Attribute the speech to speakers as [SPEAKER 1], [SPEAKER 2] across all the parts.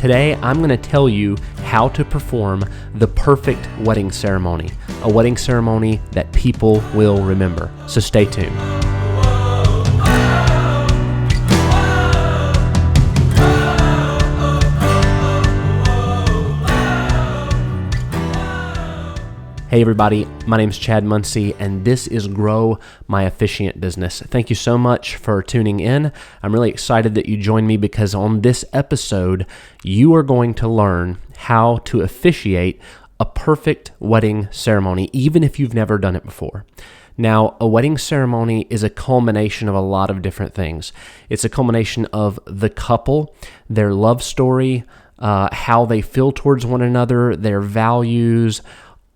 [SPEAKER 1] Today, I'm going to tell you how to perform the perfect wedding ceremony, a wedding ceremony that people will remember. So stay tuned. Hey everybody, my name is Chad Muncie, and this is Grow My Officiant Business. Thank you so much for tuning in. I'm really excited that you joined me because on this episode, you are going to learn how to officiate a perfect wedding ceremony, even if you've never done it before. Now, a wedding ceremony is a culmination of a lot of different things. It's a culmination of the couple, their love story, how they feel towards one another, their values,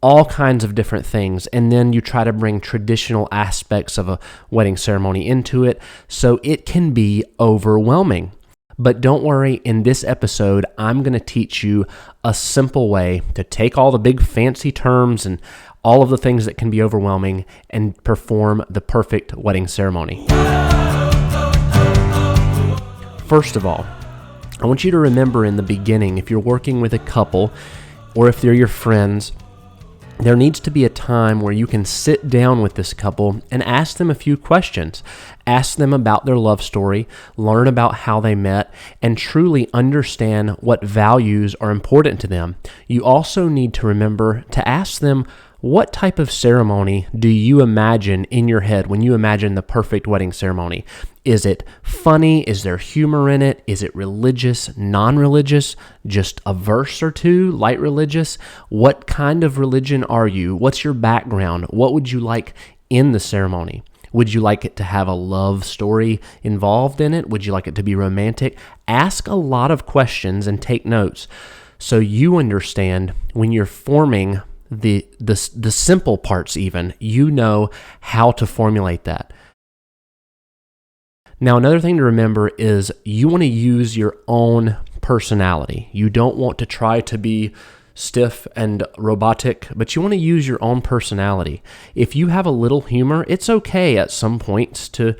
[SPEAKER 1] all kinds of different things, and then you try to bring traditional aspects of a wedding ceremony into it, so it can be overwhelming. But don't worry, in this episode, I'm going to teach you a simple way to take all the big fancy terms and all of the things that can be overwhelming and perform the perfect wedding ceremony. First of all, I want you to remember in the beginning, if you're working with a couple or if they're your friends, there needs to be a time where you can sit down with this couple and ask them a few questions. Ask them about their love story, learn about how they met, and truly understand what values are important to them. You also need to remember to ask them, what type of ceremony do you imagine in your head when you imagine the perfect wedding ceremony? Is it funny? Is there humor in it? Is it religious, non-religious, just a verse or two, light religious? What kind of religion are you? What's your background? What would you like in the ceremony? Would you like it to have a love story involved in it? Would you like it to be romantic? Ask a lot of questions and take notes so you understand when you're forming the simple parts even, you know how to formulate that. Now, another thing to remember is you want to use your own personality. You don't want to try to be stiff and robotic, but you want to use your own personality. If you have a little humor, it's okay at some points to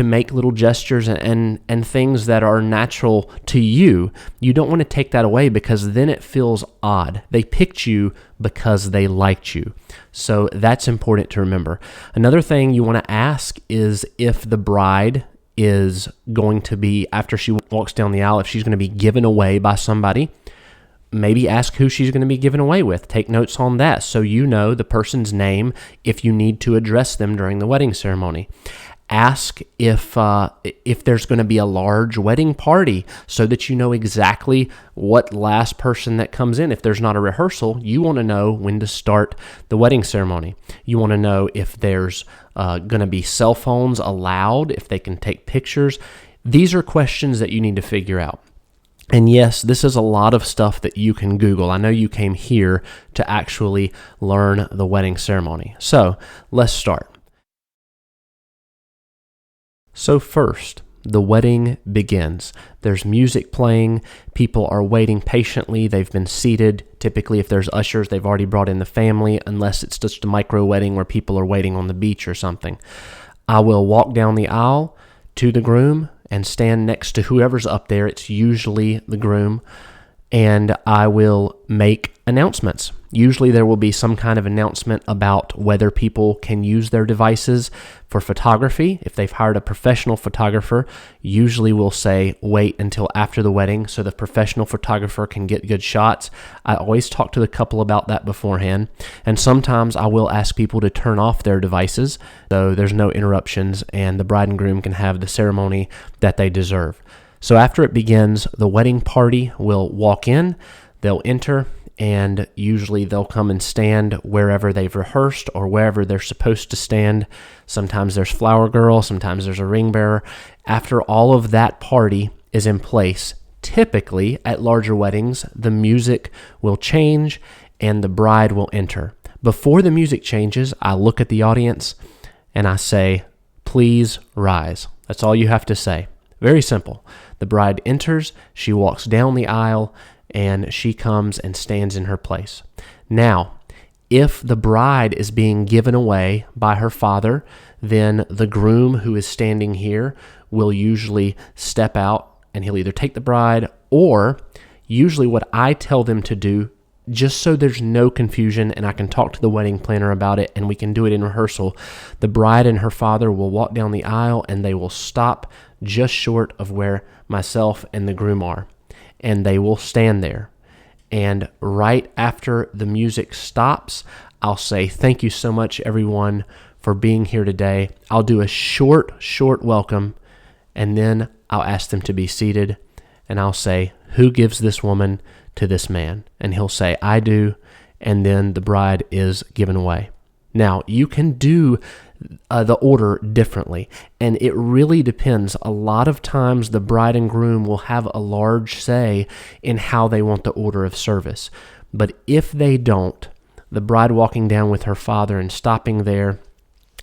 [SPEAKER 1] make little gestures and things that are natural to you. You don't want to take that away because then it feels odd. They picked you because they liked you. So that's important to remember. Another thing you want to ask is if the bride is going to be, after she walks down the aisle, if she's going to be given away by somebody. Maybe ask who she's going to be given away with. Take notes on that so you know the person's name if you need to address them during the wedding ceremony. Ask if there's going to be a large wedding party so that you know exactly what last person that comes in. If there's not a rehearsal, you want to know when to start the wedding ceremony. You want to know if there's going to be cell phones allowed, if they can take pictures. These are questions that you need to figure out. And yes, this is a lot of stuff that you can Google. I know you came here to actually learn the wedding ceremony. So let's start. So first, the wedding begins. There's music playing. People are waiting patiently. They've been seated. Typically, if there's ushers, they've already brought in the family, unless it's just a micro wedding where people are waiting on the beach or something. I will walk down the aisle to the groom and stand next to whoever's up there. It's usually the groom. And I will make announcements. Usually there will be some kind of announcement about whether people can use their devices for photography. If they've hired a professional photographer, usually we'll say wait until after the wedding so the professional photographer can get good shots. I always talk to the couple about that beforehand. And sometimes I will ask people to turn off their devices so there's no interruptions and the bride and groom can have the ceremony that they deserve. So after it begins, the wedding party will walk in, they'll enter, and usually they'll come and stand wherever they've rehearsed or wherever they're supposed to stand. Sometimes there's flower girl, sometimes there's a ring bearer. After all of that party is in place, typically at larger weddings, the music will change and the bride will enter. Before the music changes, I look at the audience and I say, please rise. That's all you have to say. Very simple. The bride enters, she walks down the aisle, and she comes and stands in her place. Now, if the bride is being given away by her father, then the groom who is standing here will usually step out and he'll either take the bride or Usually what I tell them to do, just so there's no confusion and I can talk to the wedding planner about it and we can do it in rehearsal, the bride and her father will walk down the aisle and they will stop just short of where myself and the groom are. And they will stand there. And right after the music stops, I'll say, "Thank you so much, everyone, for being here today." I'll do a short welcome, and then I'll ask them to be seated, and I'll say, "Who gives this woman to this man?" And he'll say, "I do," and then the bride is given away. Now, you can do the order differently, and it really depends. A lot of times the bride and groom will have a large say in how they want the order of service. But if they don't, the bride walking down with her father and stopping there,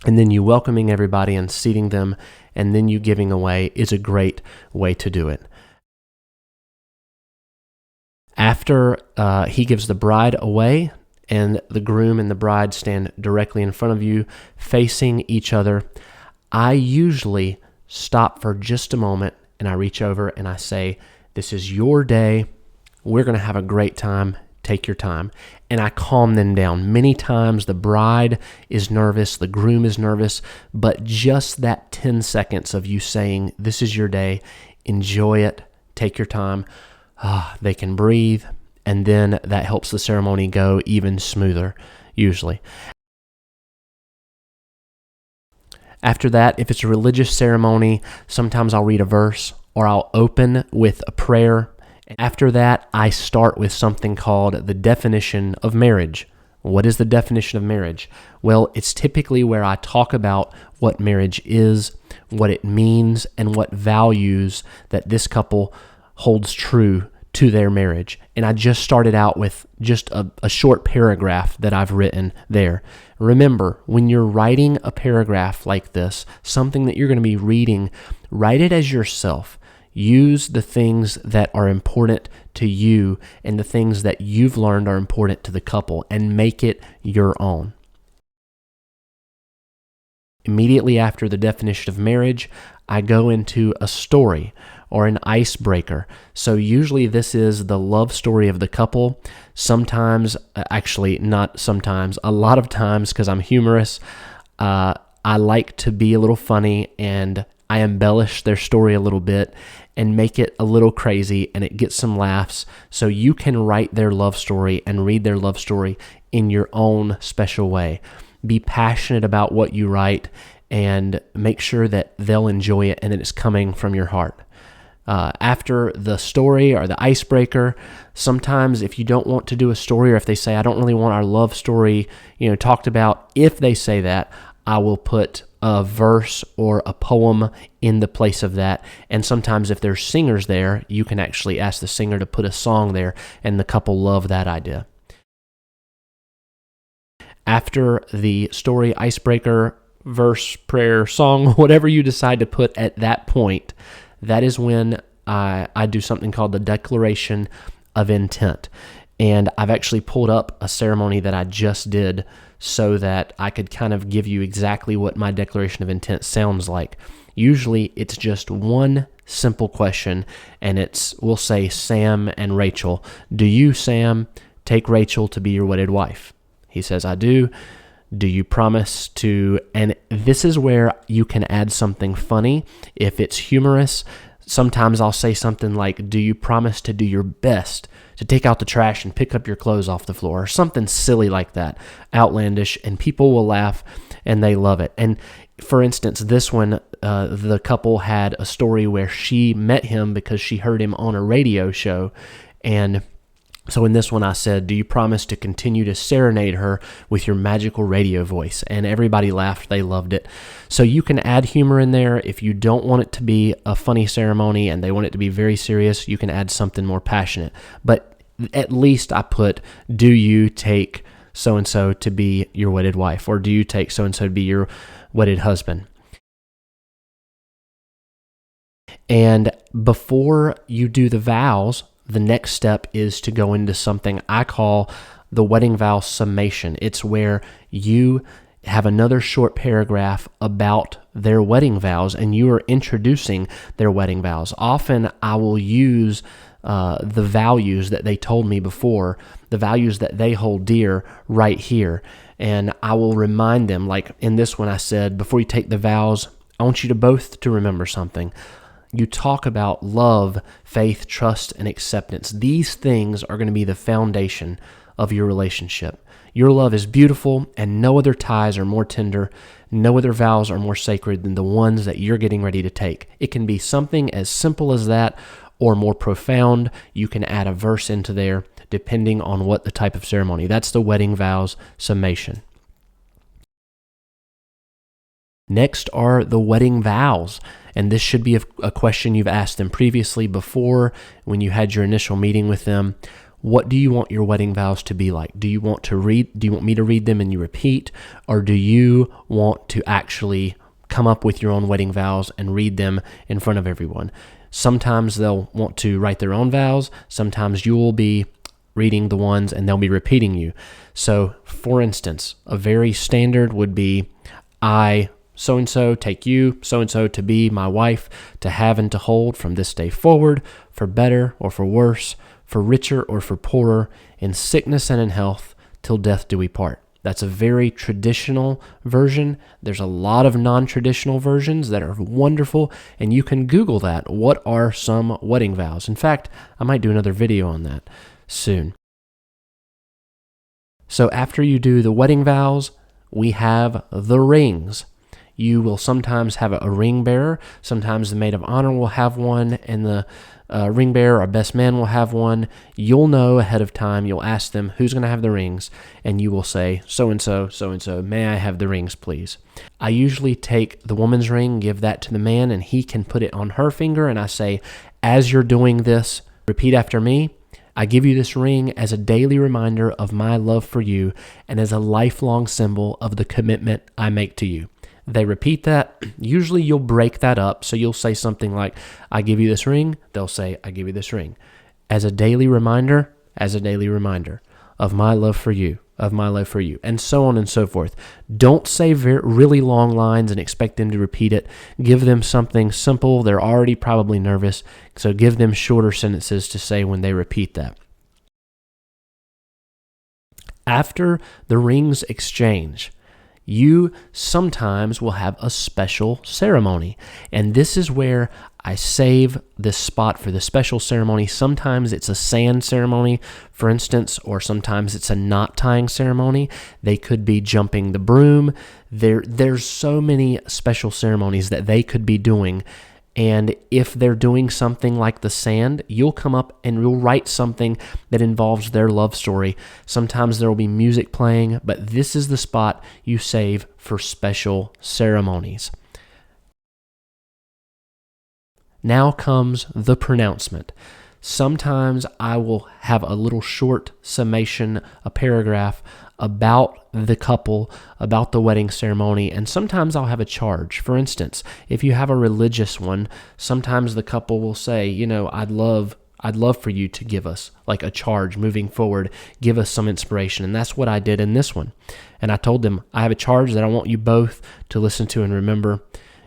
[SPEAKER 1] and then you welcoming everybody and seating them, and then you giving away is a great way to do it. After he gives the bride away, and the groom and the bride stand directly in front of you, facing each other, I usually stop for just a moment and I reach over and I say, "This is your day. We're going to have a great time. Take your time." And I calm them down. Many times the bride is nervous, the groom is nervous, but just that 10 seconds of you saying, "This is your day. Enjoy it. Take your time." They can breathe. And then that helps the ceremony go even smoother, usually. After that, if it's a religious ceremony, sometimes I'll read a verse or I'll open with a prayer. After that, I start with something called the definition of marriage. What is the definition of marriage? Well, it's typically where I talk about what marriage is, what it means, and what values that this couple holds true to their marriage. And I just started out with just a short paragraph that I've written there. Remember, when you're writing a paragraph like this, something that you're going to be reading, write it as yourself. Use the things that are important to you and the things that you've learned are important to the couple and make it your own. Immediately after the definition of marriage, I go into a story or an icebreaker. So usually this is the love story of the couple. Sometimes, actually not sometimes, a lot of times, because I'm humorous, I like to be a little funny and I embellish their story a little bit and make it a little crazy and it gets some laughs. So you can write their love story and read their love story in your own special way. Be passionate about what you write and make sure that they'll enjoy it and that it's coming from your heart. After the story or the icebreaker, sometimes if you don't want to do a story or if they say, "I don't really want our love story, talked about," if they say that, I will put a verse or a poem in the place of that. And sometimes if there's singers there, you can actually ask the singer to put a song there, and the couple love that idea. After the story, icebreaker, verse, prayer, song, whatever you decide to put at that point, that is when I do something called the Declaration of Intent. And I've actually pulled up a ceremony that I just did so that I could kind of give you exactly what my Declaration of Intent sounds like. Usually it's just one simple question, and we'll say, "Sam and Rachel, do you, Sam, take Rachel to be your wedded wife?" He says, "I do. Do you promise to?" And this is where you can add something funny. If it's humorous, sometimes I'll say something like, "Do you promise to do your best to take out the trash and pick up your clothes off the floor?" Or something silly like that, outlandish, and people will laugh and they love it. And for instance, this one, the couple had a story where she met him because she heard him on a radio show, and so in this one I said, "Do you promise to continue to serenade her with your magical radio voice?" And everybody laughed. They loved it. So you can add humor in there. If you don't want it to be a funny ceremony and they want it to be very serious, you can add something more passionate. But at least I put, "Do you take so-and-so to be your wedded wife?" Or "Do you take so-and-so to be your wedded husband?" And before you do the vows, the next step is to go into something I call the wedding vow summation. It's where you have another short paragraph about their wedding vows and you are introducing their wedding vows. Often I will use the values that they told me before, the values that they hold dear right here. And I will remind them, like in this one I said, before you take the vows, I want you to both to remember something. You talk about love, faith, trust, and acceptance. These things are going to be the foundation of your relationship. Your love is beautiful, and no other ties are more tender. No other vows are more sacred than the ones that you're getting ready to take. It can be something as simple as that or more profound. You can add a verse into there depending on what the type of ceremony. That's the wedding vows summation. Next are the wedding vows. And this should be a question you've asked them previously before when you had your initial meeting with them. What do you want your wedding vows to be like? Do you want me to read them and you repeat? Or do you want to actually come up with your own wedding vows and read them in front of everyone? Sometimes they'll want to write their own vows. Sometimes you will be reading the ones and they'll be repeating you. So, for instance, a very standard would be, I, so-and-so, take you, so-and-so, to be my wife, to have and to hold from this day forward, for better or for worse, for richer or for poorer, in sickness and in health, till death do we part. That's a very traditional version. There's a lot of non-traditional versions that are wonderful, and you can Google that. What are some wedding vows? In fact, I might do another video on that soon. So after you do the wedding vows, we have the rings. You will sometimes have a ring bearer. Sometimes the maid of honor will have one, and the ring bearer or best man will have one. You'll know ahead of time. You'll ask them who's going to have the rings, and you will say, so-and-so, so-and-so, may I have the rings, please? I usually take the woman's ring, give that to the man, and he can put it on her finger, and I say, as you're doing this, repeat after me. I give you this ring as a daily reminder of my love for you and as a lifelong symbol of the commitment I make to you. They repeat that. Usually you'll break that up. So you'll say something like, I give you this ring. They'll say, I give you this ring. As a daily reminder of my love for you, and so on and so forth. Don't say really long lines and expect them to repeat it. Give them something simple. They're already probably nervous, so give them shorter sentences to say when they repeat that. After the rings exchange, you sometimes will have a special ceremony. And this is where I save this spot for the special ceremony. Sometimes it's a sand ceremony, for instance, or sometimes it's a knot tying ceremony. They could be jumping the broom. There's so many special ceremonies that they could be doing. And if they're doing something like the sand, you'll come up and you'll write something that involves their love story. Sometimes there will be music playing, but this is the spot you save for special ceremonies. Now comes the pronouncement. Sometimes I will have a little short summation, a paragraph about the couple, about the wedding ceremony, and sometimes I'll have a charge. For instance, if you have a religious one, sometimes the couple will say, I'd love for you to give us like a charge moving forward, give us some inspiration. And that's what I did in this one. And I told them, I have a charge that I want you both to listen to and remember.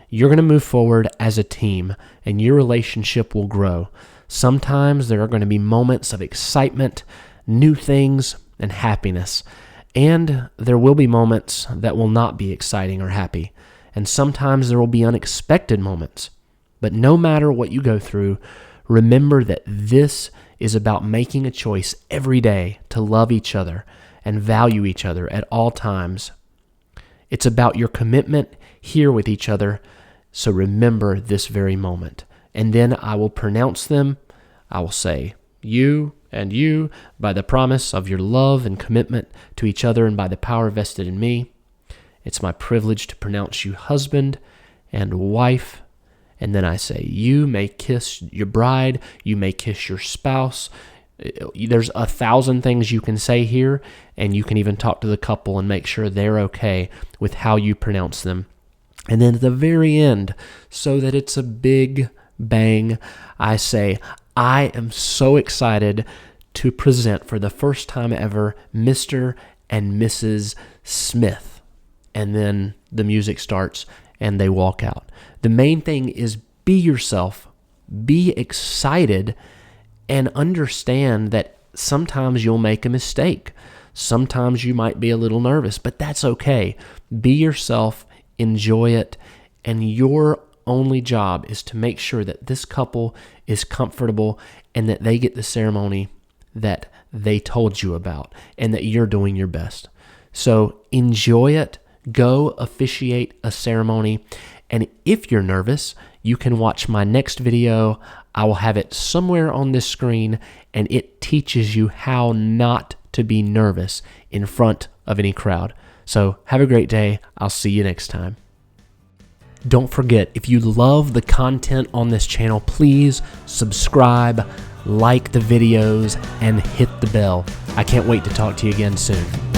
[SPEAKER 1] You're going to move forward as a team, and your relationship will grow. Sometimes there are going to be moments of excitement, new things, and happiness. And there will be moments that will not be exciting or happy. And sometimes there will be unexpected moments. But no matter what you go through, remember that this is about making a choice every day to love each other and value each other at all times. It's about your commitment here with each other. So remember this very moment. And then I will pronounce them. I will say, you and you, by the promise of your love and commitment to each other and by the power vested in me. It's my privilege to pronounce you husband and wife. And then I say, you may kiss your bride, you may kiss your spouse. There's 1,000 things you can say here, and you can even talk to the couple and make sure they're okay with how you pronounce them. And then at the very end, so that it's a big bang, I say, I am so excited to present for the first time ever Mr. and Mrs. Smith. And then the music starts and they walk out. The main thing is be yourself, be excited, and understand that sometimes you'll make a mistake. Sometimes you might be a little nervous, but that's okay. Be yourself, enjoy it, and your only job is to make sure that this couple is comfortable and that they get the ceremony that they told you about and that you're doing your best. So enjoy it. Go officiate a ceremony. And if you're nervous, you can watch my next video. I will have it somewhere on this screen, and it teaches you how not to be nervous in front of any crowd. So have a great day. I'll see you next time. Don't forget, if you love the content on this channel, please subscribe, like the videos, and hit the bell. I can't wait to talk to you again soon.